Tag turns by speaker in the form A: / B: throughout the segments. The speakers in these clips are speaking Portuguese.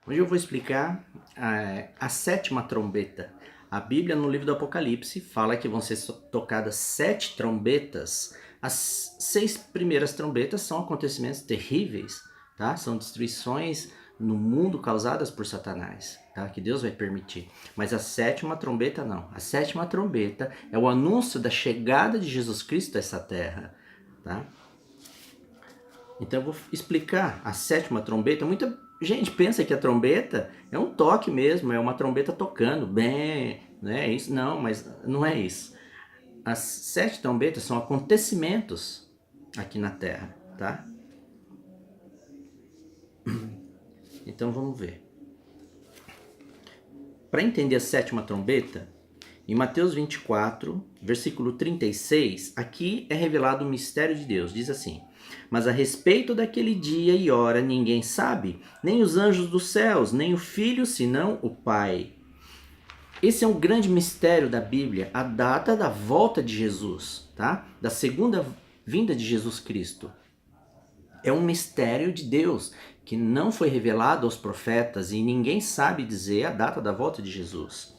A: Hoje eu vou explicar a sétima trombeta. A Bíblia, no livro do Apocalipse, fala que vão ser tocadas 7 trombetas. As 6 primeiras trombetas são acontecimentos terríveis, tá? São destruições no mundo causadas por Satanás, tá? Que Deus vai permitir. Mas a sétima trombeta não. A sétima trombeta é o anúncio da chegada de Jesus Cristo a essa terra, tá? Então eu vou explicar a sétima trombeta. Muita gente pensa que a trombeta é um toque mesmo, é uma trombeta tocando, bem, né? Isso não, mas não é isso. As 7 trombetas são acontecimentos aqui na Terra, tá? Então vamos ver. Para entender a sétima trombeta, em Mateus 24, versículo 36, aqui é revelado o mistério de Deus. Diz assim: mas a respeito daquele dia e hora ninguém sabe, nem os anjos dos céus, nem o Filho, senão o Pai. Esse é um grande mistério da Bíblia, a data da volta de Jesus, tá? Da segunda vinda de Jesus Cristo. É um mistério de Deus que não foi revelado aos profetas e ninguém sabe dizer a data da volta de Jesus.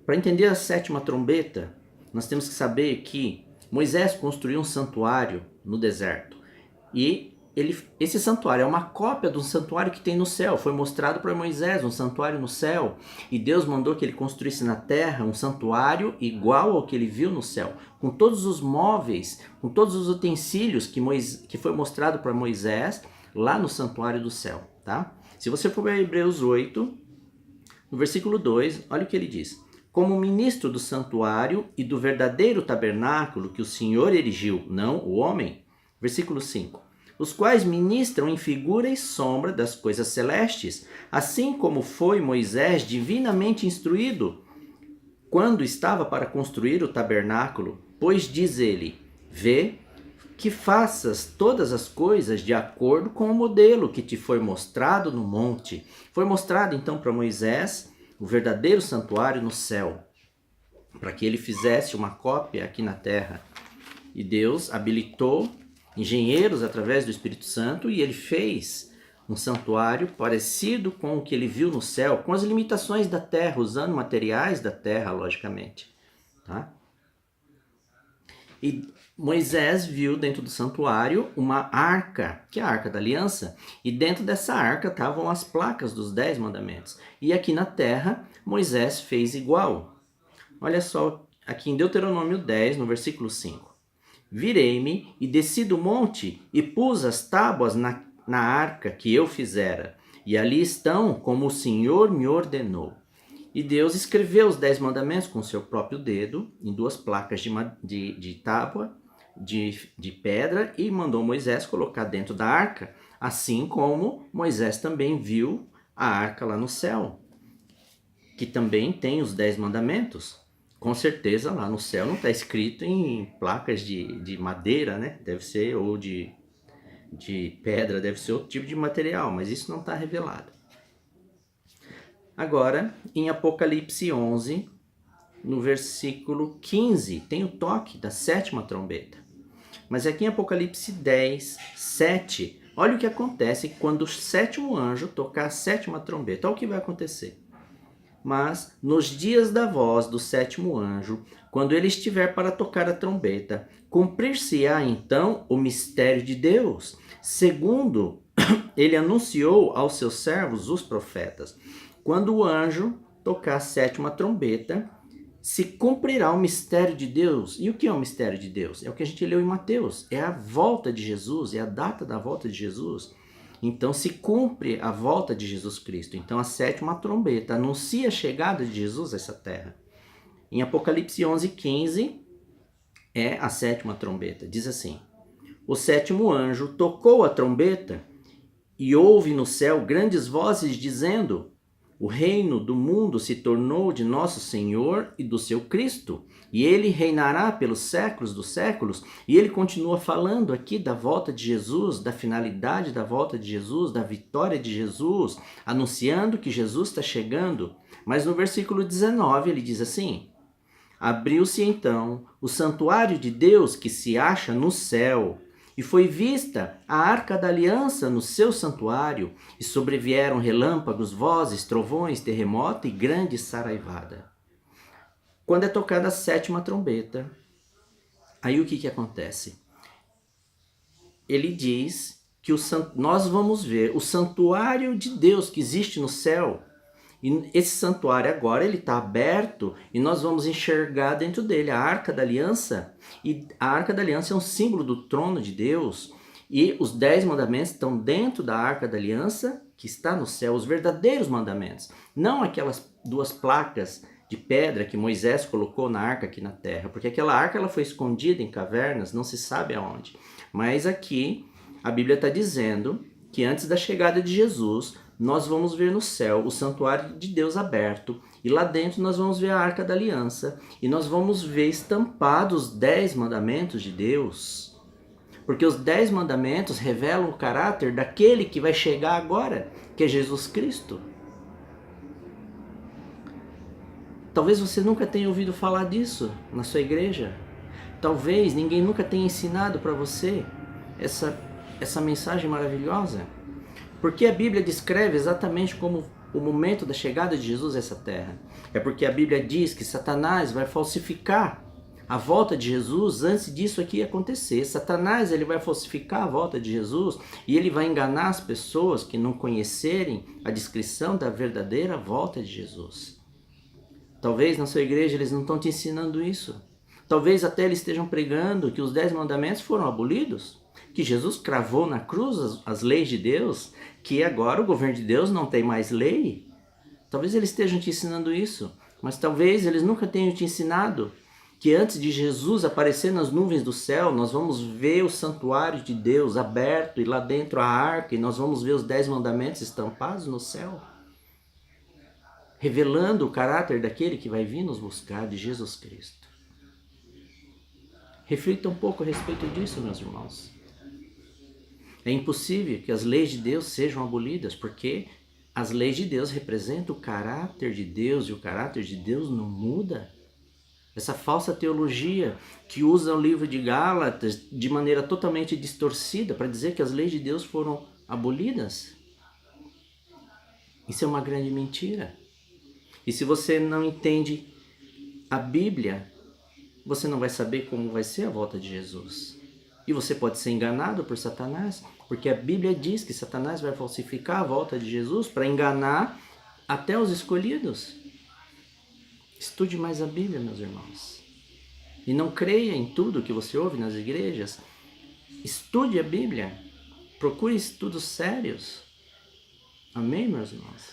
A: Para entender a sétima trombeta, nós temos que saber que Moisés construiu um santuário no deserto. E esse santuário é uma cópia do santuário que tem no céu. Foi mostrado para Moisés um santuário no céu. E Deus mandou que ele construísse na terra um santuário igual ao que ele viu no céu. Com todos os móveis, com todos os utensílios que foi mostrado para Moisés lá no santuário do céu. Tá? Se você for para Hebreus 8, no versículo 2, olha o que ele diz: como ministro do santuário e do verdadeiro tabernáculo que o Senhor erigiu, não o homem. Versículo 5. Os quais ministram em figura e sombra das coisas celestes, assim como foi Moisés divinamente instruído quando estava para construir o tabernáculo. Pois diz ele: vê que faças todas as coisas de acordo com o modelo que te foi mostrado no monte. Foi mostrado então para Moisés o verdadeiro santuário no céu, para que ele fizesse uma cópia aqui na terra. E Deus habilitou engenheiros através do Espírito Santo e ele fez um santuário parecido com o que ele viu no céu, com as limitações da terra, usando materiais da terra, logicamente. Tá? E Moisés viu dentro do santuário uma arca, que é a Arca da Aliança, e dentro dessa arca estavam as placas dos 10 mandamentos. E aqui na terra, Moisés fez igual. Olha só, aqui em Deuteronômio 10, no versículo 5. Virei-me e desci do monte e pus as tábuas na arca que eu fizera, e ali estão como o Senhor me ordenou. E Deus escreveu os 10 mandamentos com seu próprio dedo, em 2 placas de tábua, de pedra, e mandou Moisés colocar dentro da arca, assim como Moisés também viu a arca lá no céu, que também tem os 10 mandamentos. Com certeza lá no céu não está escrito em placas de madeira, né? Deve ser, ou de pedra, deve ser outro tipo de material, mas isso não está revelado. Agora, em Apocalipse 11, no versículo 15, tem o toque da sétima trombeta. Mas aqui em Apocalipse 10, 7, olha o que acontece quando o sétimo anjo tocar a sétima trombeta. Olha o que vai acontecer. Mas nos dias da voz do sétimo anjo, quando ele estiver para tocar a trombeta, cumprir-se-á então o mistério de Deus, segundo ele anunciou aos seus servos, os profetas. Quando o anjo tocar a sétima trombeta, se cumprirá o mistério de Deus. E o que é o mistério de Deus? É o que a gente leu em Mateus. É a volta de Jesus, é a data da volta de Jesus. Então se cumpre a volta de Jesus Cristo. Então a sétima trombeta anuncia a chegada de Jesus a essa terra. Em Apocalipse 11, 15, é a sétima trombeta. Diz assim: o sétimo anjo tocou a trombeta e houve no céu grandes vozes dizendo: o reino do mundo se tornou de nosso Senhor e do seu Cristo, e ele reinará pelos séculos dos séculos. E ele continua falando aqui da volta de Jesus, da finalidade da volta de Jesus, da vitória de Jesus, anunciando que Jesus está chegando. Mas no versículo 19 ele diz assim: abriu-se então o santuário de Deus que se acha no céu, E foi vista a arca da aliança no seu santuário, e sobrevieram relâmpagos, vozes, trovões, terremoto e grande saraivada. Quando é tocada a sétima trombeta, aí o que acontece? Ele diz que nós vamos ver o santuário de Deus que existe no céu. E esse santuário agora ele está aberto e nós vamos enxergar dentro dele a Arca da Aliança. E a Arca da Aliança é um símbolo do trono de Deus. E os 10 mandamentos estão dentro da Arca da Aliança que está no céu, os verdadeiros mandamentos. Não aquelas 2 placas de pedra que Moisés colocou na arca aqui na terra. Porque aquela arca ela foi escondida em cavernas, não se sabe aonde. Mas aqui a Bíblia está dizendo que antes da chegada de Jesus, nós vamos ver no céu o santuário de Deus aberto, e lá dentro nós vamos ver a Arca da Aliança, e nós vamos ver estampados os 10 mandamentos de Deus, porque os 10 mandamentos revelam o caráter daquele que vai chegar agora, que é Jesus Cristo. Talvez você nunca tenha ouvido falar disso na sua igreja, talvez ninguém nunca tenha ensinado para você essa mensagem maravilhosa. Porque a Bíblia descreve exatamente como o momento da chegada de Jesus a essa terra. É porque a Bíblia diz que Satanás vai falsificar a volta de Jesus antes disso aqui acontecer. Satanás ele vai falsificar a volta de Jesus e ele vai enganar as pessoas que não conhecerem a descrição da verdadeira volta de Jesus. Talvez na sua igreja eles não estão te ensinando isso. Talvez até eles estejam pregando que os 10 mandamentos foram abolidos, que Jesus cravou na cruz as leis de Deus, que agora o governo de Deus não tem mais lei. Talvez eles estejam te ensinando isso, mas talvez eles nunca tenham te ensinado que antes de Jesus aparecer nas nuvens do céu, nós vamos ver o santuário de Deus aberto e lá dentro a arca, e nós vamos ver os 10 mandamentos estampados no céu, revelando o caráter daquele que vai vir nos buscar, de Jesus Cristo. Reflita um pouco a respeito disso, meus irmãos. É impossível que as leis de Deus sejam abolidas, porque as leis de Deus representam o caráter de Deus, e o caráter de Deus não muda. Essa falsa teologia que usa o livro de Gálatas de maneira totalmente distorcida para dizer que as leis de Deus foram abolidas. Isso é uma grande mentira. E se você não entende a Bíblia, você não vai saber como vai ser a volta de Jesus. E você pode ser enganado por Satanás, porque a Bíblia diz que Satanás vai falsificar a volta de Jesus para enganar até os escolhidos. Estude mais a Bíblia, meus irmãos. E não creia em tudo que você ouve nas igrejas. Estude a Bíblia. Procure estudos sérios. Amém, meus irmãos?